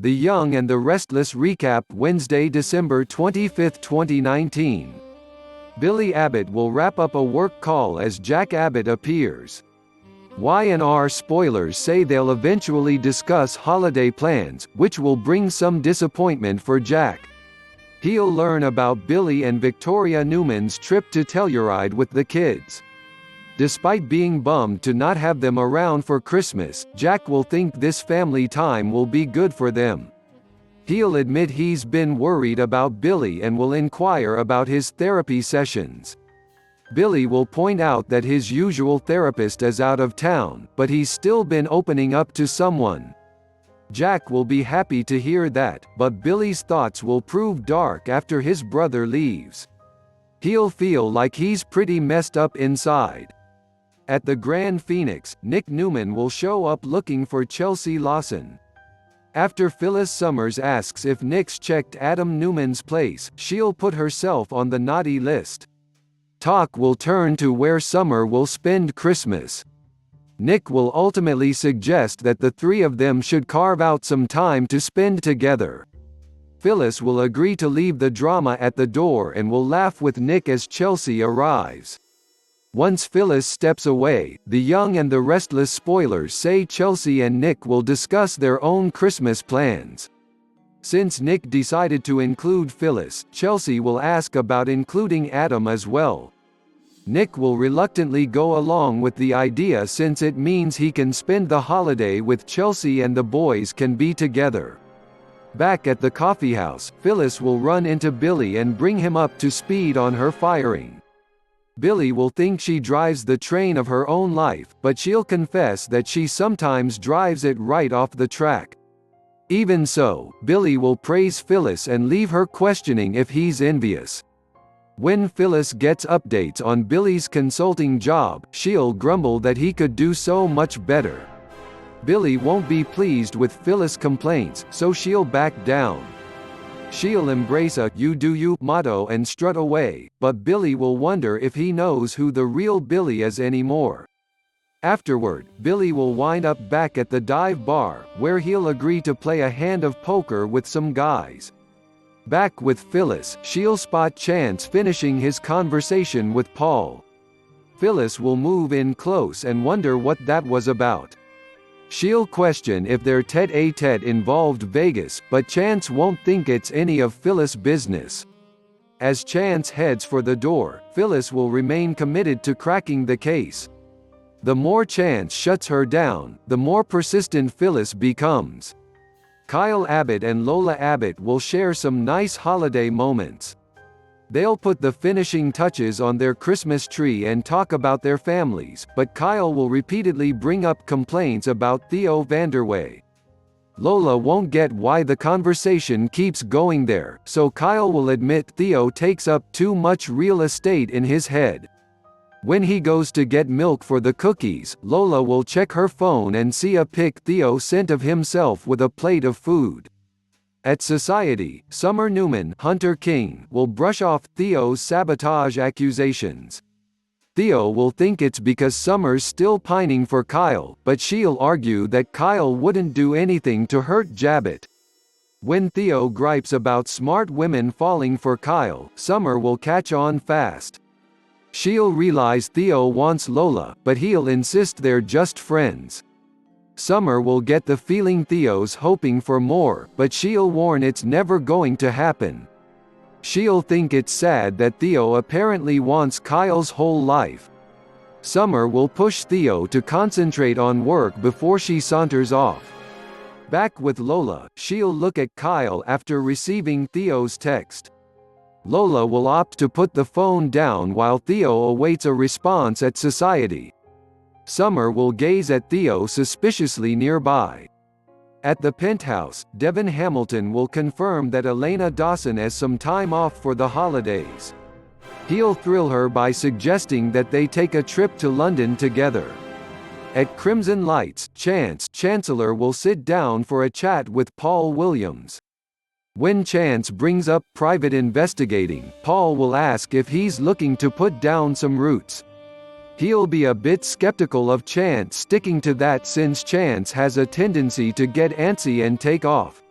The Young and the Restless recap Wednesday, December 25, 2019. Billy Abbott will wrap up a work call as Jack Abbott appears. Y&R spoilers say they'll eventually discuss holiday plans, which will bring some disappointment for Jack. He'll learn about Billy and Victoria Newman's trip to Telluride with the kids. Despite being bummed to not have them around for Christmas, Jack will think this family time will be good for them. He'll admit he's been worried about Billy and will inquire about his therapy sessions. Billy will point out that his usual therapist is out of town, but he's still been opening up to someone. Jack will be happy to hear that, but Billy's thoughts will prove dark after his brother leaves. He'll feel like he's pretty messed up inside. At the Grand Phoenix, Nick Newman will show up looking for Chelsea Lawson. After Phyllis Summers asks if Nick's checked Adam Newman's place, she'll put herself on the naughty list. Talk will turn to where Summer will spend Christmas. Nick will ultimately suggest that the three of them should carve out some time to spend together. Phyllis will agree to leave the drama at the door and will laugh with Nick as Chelsea arrives. Once Phyllis steps away, the Young and the Restless spoilers say Chelsea and Nick will discuss their own Christmas plans. Since Nick decided to include Phyllis, Chelsea will ask about including Adam as well. Nick will reluctantly go along with the idea since it means he can spend the holiday with Chelsea and the boys can be together. Back at the coffeehouse, Phyllis will run into Billy and bring him up to speed on her firing. Billy will think she drives the train of her own life, but she'll confess that she sometimes drives it right off the track. Even so, Billy will praise Phyllis and leave her questioning if he's envious. When Phyllis gets updates on Billy's consulting job, she'll grumble that he could do so much better. Billy won't be pleased with Phyllis' complaints, so she'll back down. She'll embrace a "you do you" motto and strut away, but Billy will wonder if he knows who the real Billy is anymore. Afterward, Billy will wind up back at the dive bar, where he'll agree to play a hand of poker with some guys. Back with Phyllis, she'll spot Chance finishing his conversation with Paul. Phyllis will move in close and wonder what that was about. She'll question if their tête-à-tête involved Vegas, but Chance won't think it's any of Phyllis' business. As Chance heads for the door, Phyllis will remain committed to cracking the case. The more Chance shuts her down, the more persistent Phyllis becomes. Kyle Abbott and Lola Abbott will share some nice holiday moments. They'll put the finishing touches on their Christmas tree and talk about their families, but Kyle will repeatedly bring up complaints about Theo Vanderway. Lola won't get why the conversation keeps going there, so Kyle will admit Theo takes up too much real estate in his head. When he goes to get milk for the cookies, Lola will check her phone and see a pic Theo sent of himself with a plate of food. At Society, Summer Newman, Hunter King, will brush off Theo's sabotage accusations. Theo will think it's because Summer's still pining for Kyle, but she'll argue that Kyle wouldn't do anything to hurt Jabbit. When Theo gripes about smart women falling for Kyle, Summer will catch on fast. She'll realize Theo wants Lola, but he'll insist they're just friends. Summer will get the feeling Theo's hoping for more, but she'll warn it's never going to happen. She'll think it's sad that Theo apparently wants Kyle's whole life. Summer will push Theo to concentrate on work before she saunters off. Back with Lola, she'll look at Kyle after receiving Theo's text. Lola will opt to put the phone down while Theo awaits a response at Society. Summer will gaze at Theo suspiciously nearby. At the penthouse, Devin Hamilton will confirm that Elena Dawson has some time off for the holidays. He'll thrill her by suggesting that they take a trip to London together. At Crimson Lights, Chancellor will sit down for a chat with Paul Williams. When Chance brings up private investigating, Paul will ask if he's looking to put down some roots. He'll be a bit skeptical of Chance sticking to that since Chance has a tendency to get antsy and take off.